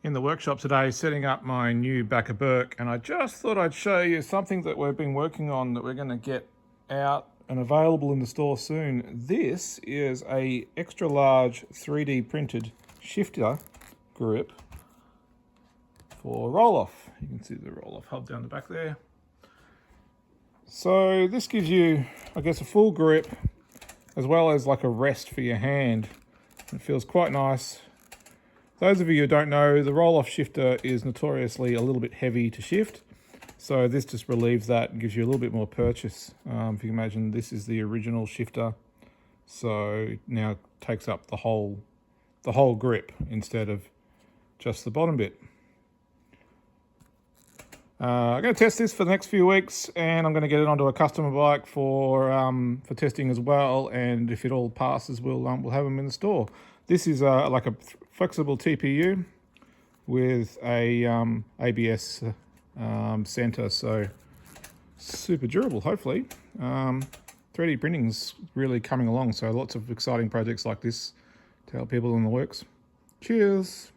in the workshop today setting up my new back of Burke, and I just thought I'd show you something that we've been working on that we're going to get out and available in the store soon. This is a extra large 3D printed shifter grip for Rohloff. You can see the Rohloff hub down the back there. So this gives you, I guess, a full grip as well as like a rest for your hand. It feels quite nice. Those of you who don't know, the Rohloff shifter is notoriously a little bit heavy to shift. So this just relieves that and gives you a little bit more purchase. If you can imagine, this is the original shifter. So now it takes up the whole grip instead of just the bottom bit. I'm going to test this for the next few weeks, and I'm going to get it onto a customer bike for testing as well. And if it all passes, we'll have them in the store. This is like a flexible TPU with a ABS center, so super durable. Hopefully, 3D printing's really coming along. So lots of exciting projects like this to help people in the works. Cheers.